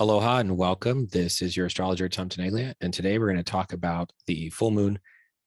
Aloha and welcome. This is your astrologer, Tom Tenaglia, and today we're going to talk about the full moon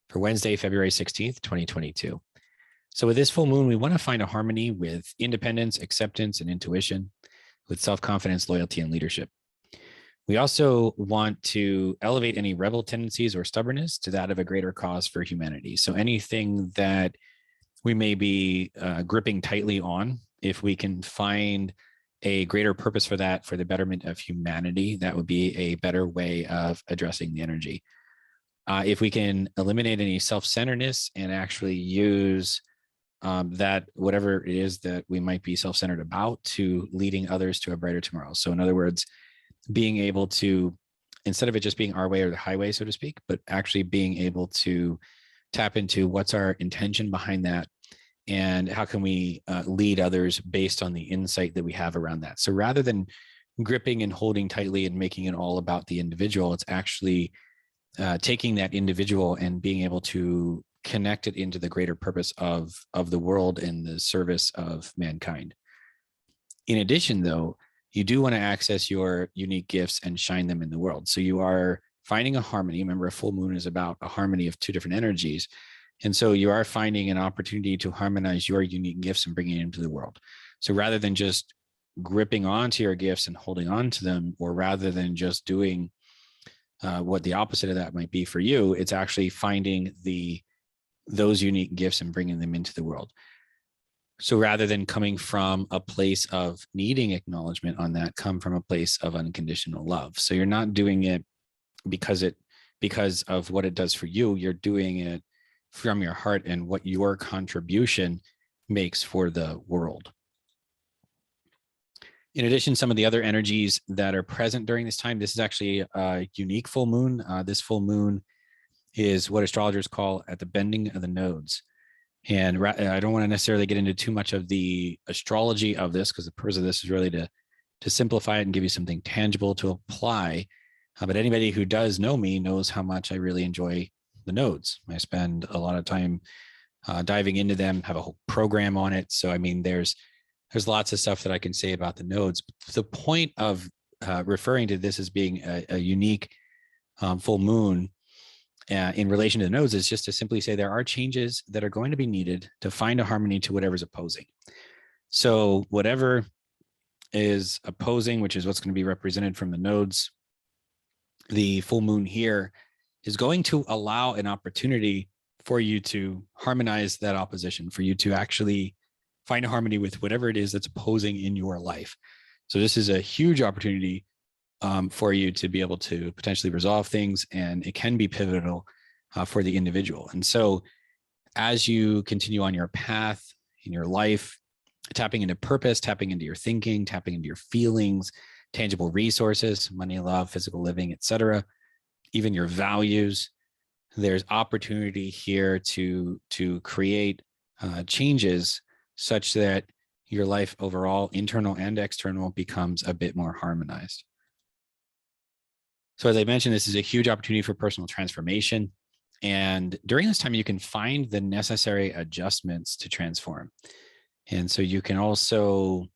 for Wednesday, February 16th, 2022. So with this full moon, we want to find a harmony with independence, acceptance, and intuition, with self-confidence, loyalty, and leadership. We also want to elevate any rebel tendencies or stubbornness to that of a greater cause for humanity. So anything that we may be gripping tightly on, if we can find a greater purpose for that, for the betterment of humanity, that would be a better way of addressing the energy. If we can eliminate any self-centeredness and actually use that, whatever it is that we might be self-centered about, to leading others to a brighter tomorrow. So in other words, being able to, instead of it just being our way or the highway, so to speak, but actually being able to tap into what's our intention behind that, and how can we lead others based on the insight that we have around that. So rather than gripping and holding tightly and making it all about the individual, it's actually taking that individual and being able to connect it into the greater purpose of the world and the service of mankind. In addition, though, you do want to access your unique gifts and shine them in the world. So you are finding a harmony. Remember, a full moon is about a harmony of two different energies. And so you are finding an opportunity to harmonize your unique gifts and bringing it into the world. So rather than just gripping onto your gifts and holding on to them, or rather than just doing what the opposite of that might be for you, it's actually finding those unique gifts and bringing them into the world. So rather than coming from a place of needing acknowledgement on that, come from a place of unconditional love. So you're not doing it because of what it does for you. You're doing it from your heart and what your contribution makes for the world. In addition, some of the other energies that are present during this time, this is actually a unique full moon. This full moon is what astrologers call at the bending of the nodes. And I don't want to necessarily get into too much of the astrology of this, because the purpose of this is really to simplify it and give you something tangible to apply. But anybody who does know me knows how much I really enjoy the nodes. I spend a lot of time diving into them, have a whole program on it. So, I mean, there's lots of stuff that I can say about the nodes. But the point of referring to this as being a unique full moon in relation to the nodes is just to simply say there are changes that are going to be needed to find a harmony to whatever's opposing. So whatever is opposing, which is what's going to be represented from the nodes, the full moon here is going to allow an opportunity for you to harmonize that opposition, for you to actually find a harmony with whatever it is that's opposing in your life. So this is a huge opportunity for you to be able to potentially resolve things, and it can be pivotal for the individual. And so as you continue on your path in your life, tapping into purpose, tapping into your thinking, tapping into your feelings, tangible resources, money, love, physical living, etc., even your values, there's opportunity here to create changes such that your life overall, internal and external, becomes a bit more harmonized. So as I mentioned, this is a huge opportunity for personal transformation. And during this time, you can find the necessary adjustments to transform. And so you can also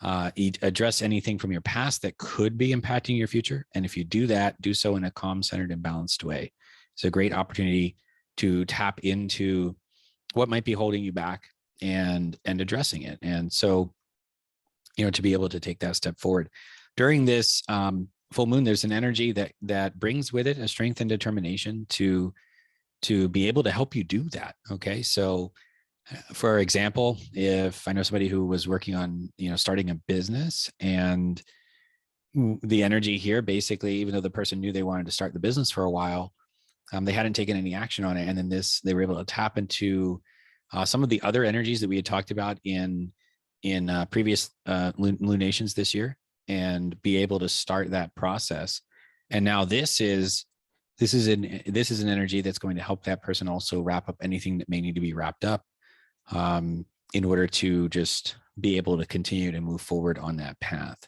address anything from your past that could be impacting your future. And if you do that, do so in a calm, centered, and balanced way. It's a great opportunity to tap into what might be holding you back and addressing it. And so, to be able to take that step forward. During this full moon, there's an energy that brings with it a strength and determination to be able to help you do that. Okay. So for example, if I know somebody who was working on, starting a business, and the energy here, basically, even though the person knew they wanted to start the business for a while, they hadn't taken any action on it. And then they were able to tap into some of the other energies that we had talked about in previous lunations this year, and be able to start that process. And now this is an energy that's going to help that person also wrap up anything that may need to be wrapped up, in order to just be able to continue to move forward on that path.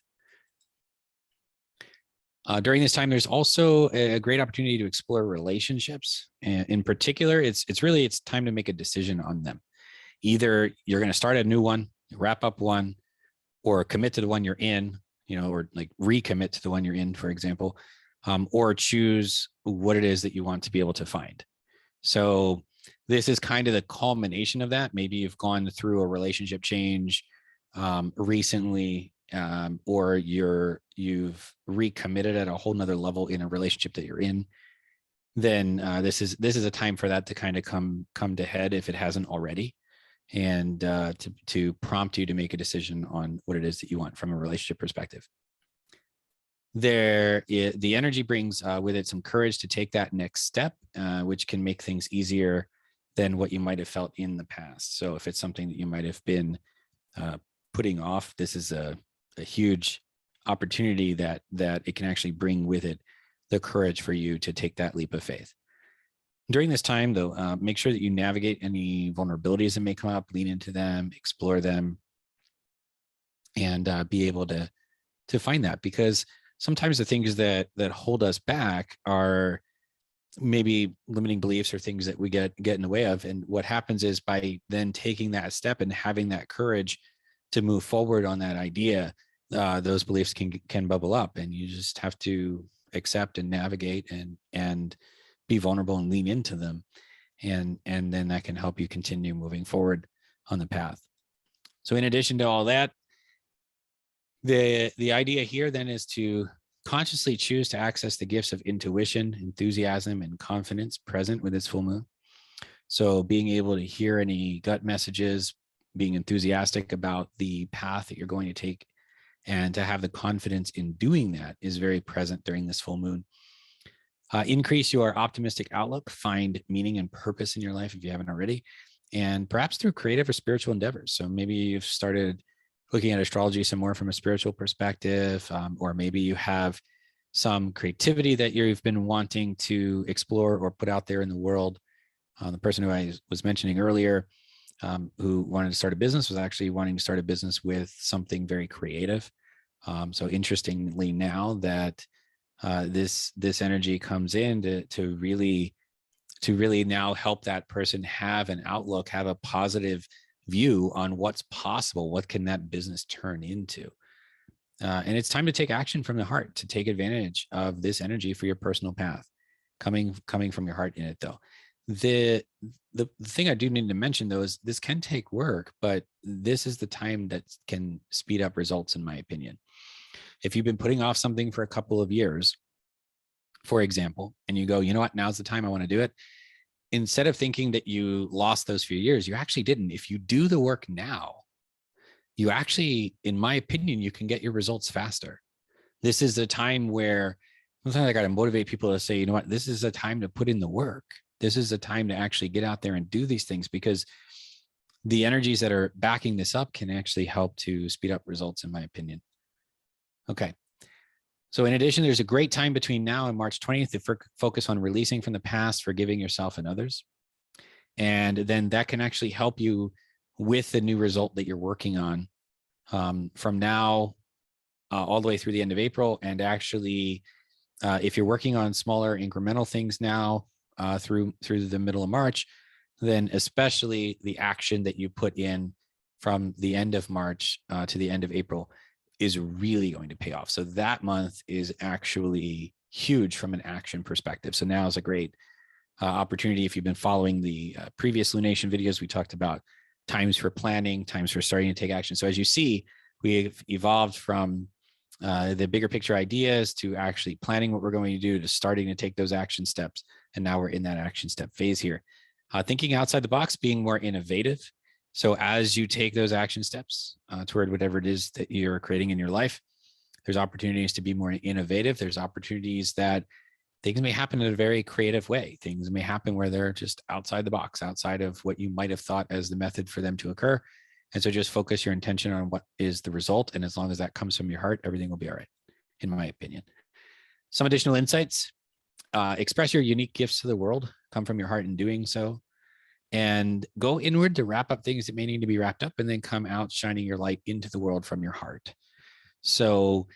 During this time, there's also a great opportunity to explore relationships. And in particular, it's time to make a decision on them. Either you're going to start a new one, wrap up one, or commit to the one you're in, or like recommit to the one you're in, for example, or choose what it is that you want to be able to find. So this is kind of the culmination of that. Maybe you've gone through a relationship change recently, or you've recommitted at a whole nother level in a relationship that you're in. Then this is a time for that to kind of come to head if it hasn't already, and to prompt you to make a decision on what it is that you want from a relationship perspective. The energy brings with it some courage to take that next step, which can make things easier than what you might have felt in the past. So if it's something that you might have been putting off, this is a huge opportunity that it can actually bring with it the courage for you to take that leap of faith. During this time, though, make sure that you navigate any vulnerabilities that may come up, lean into them, explore them, and be able to find that, because sometimes the things that hold us back are maybe limiting beliefs or things that we get in the way of. And what happens is, by then taking that step and having that courage to move forward on that idea, those beliefs can bubble up, and you just have to accept and navigate and be vulnerable and lean into them. And then that can help you continue moving forward on the path. So in addition to all that, the idea here then is to consciously choose to access the gifts of intuition, enthusiasm, and confidence present with this full moon. So being able to hear any gut messages, being enthusiastic about the path that you're going to take, and to have the confidence in doing that is very present during this full moon. Increase your optimistic outlook, find meaning and purpose in your life if you haven't already, and perhaps through creative or spiritual endeavors. So maybe you've started looking at astrology some more from a spiritual perspective, or maybe you have some creativity that you've been wanting to explore or put out there in the world. The person who I was mentioning earlier, who wanted to start a business, was actually wanting to start a business with something very creative. So interestingly, now that this energy comes in to really now help that person have an outlook, have a positive view on what's possible, what can that business turn into. And it's time to take action from the heart, to take advantage of this energy for your personal path, coming from your heart in it. Though the thing I do need to mention, though, is this can take work, but this is the time that can speed up results, in my opinion. If you've been putting off something for a couple of years, for example, and you go, you know what, now's the time, I want to do it. Instead of thinking that you lost those few years, you actually didn't. If you do the work now, you actually, in my opinion, you can get your results faster. This is a time where sometimes I got to motivate people to say, you know what, this is a time to put in the work. This is a time to actually get out there and do these things, because the energies that are backing this up can actually help to speed up results, in my opinion. Okay. So in addition, there's a great time between now and March 20th to focus on releasing from the past, forgiving yourself and others. And then that can actually help you with the new result that you're working on from now all the way through the end of April. And actually, if you're working on smaller incremental things now through the middle of March, then especially the action that you put in from the end of March to the end of April is really going to pay off. So that month is actually huge from an action perspective. So now is a great opportunity. If you've been following the previous lunation videos, we talked about times for planning, times for starting to take action. So as you see, we've evolved from the bigger picture ideas to actually planning what we're going to do, to starting to take those action steps. And now we're in that action step phase here. Thinking outside the box, being more innovative. So as you take those action steps toward whatever it is that you're creating in your life, there's opportunities to be more innovative. There's opportunities that things may happen in a very creative way. Things may happen where they're just outside the box, outside of what you might have thought as the method for them to occur. And so just focus your intention on what is the result. And as long as that comes from your heart, everything will be all right, in my opinion. Some additional insights: express your unique gifts to the world, come from your heart in doing so, and go inward to wrap up things that may need to be wrapped up, and then come out shining your light into the world from your heart. So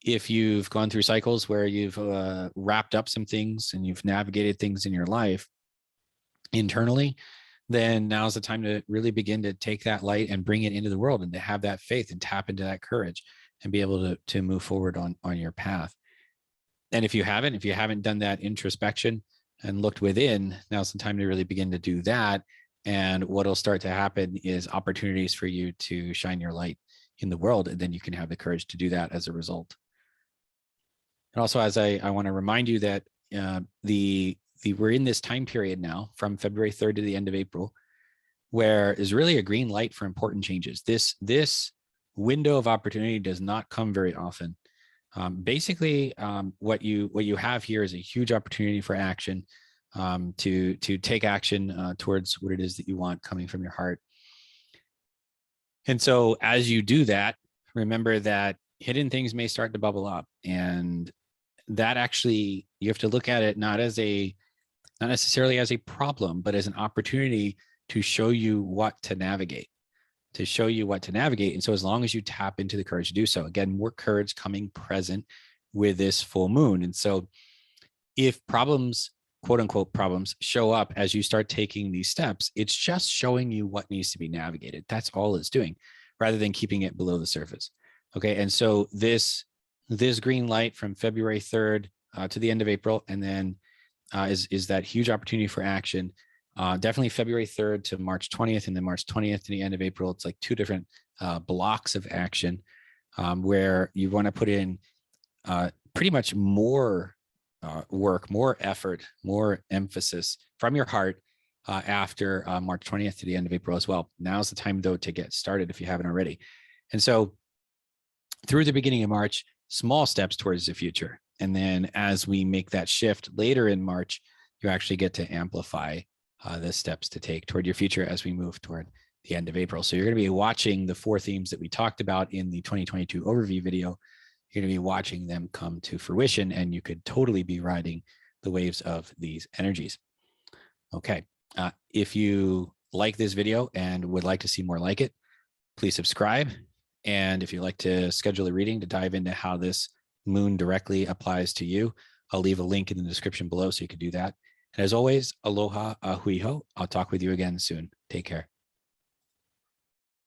if you've gone through cycles where you've wrapped up some things and you've navigated things in your life internally, then now's the time to really begin to take that light and bring it into the world, and to have that faith and tap into that courage and be able to move forward on your path. And if you haven't done that introspection and looked within, now's the time to really begin to do that. And what'll start to happen is opportunities for you to shine your light in the world. And then you can have the courage to do that as a result. And also, as I want to remind you that we're in this time period now from February 3rd to the end of April, where is really a green light for important changes. This window of opportunity does not come very often. Basically, what you have here is a huge opportunity for action, to take action towards what it is that you want coming from your heart. And so as you do that, remember that hidden things may start to bubble up, and that actually, you have to look at it not necessarily as a problem, but as an opportunity to show you what to navigate. And so as long as you tap into the courage to do so, again, more courage coming present with this full moon. And so if problems, quote unquote problems, show up as you start taking these steps, it's just showing you what needs to be navigated. That's all it's doing, rather than keeping it below the surface. Okay. And so this green light from February 3rd to the end of April, and then is that huge opportunity for action. Definitely February 3rd to March 20th, and then March 20th to the end of April. It's like two different blocks of action, where you want to put in pretty much more work, more effort, more emphasis from your heart after March 20th to the end of April as well. Now's the time, though, to get started if you haven't already. And so through the beginning of March, small steps towards the future. And then as we make that shift later in March, you actually get to amplify the steps to take toward your future as we move toward the end of April. So you're going to be watching the 4 themes that we talked about in the 2022 overview video. You're going to be watching them come to fruition, and you could totally be riding the waves of these energies. Okay. If you like this video and would like to see more like it, please subscribe. And if you'd like to schedule a reading to dive into how this moon directly applies to you, I'll leave a link in the description below so you can do that. And as always, aloha, ahui ho. I'll talk with you again soon. Take care.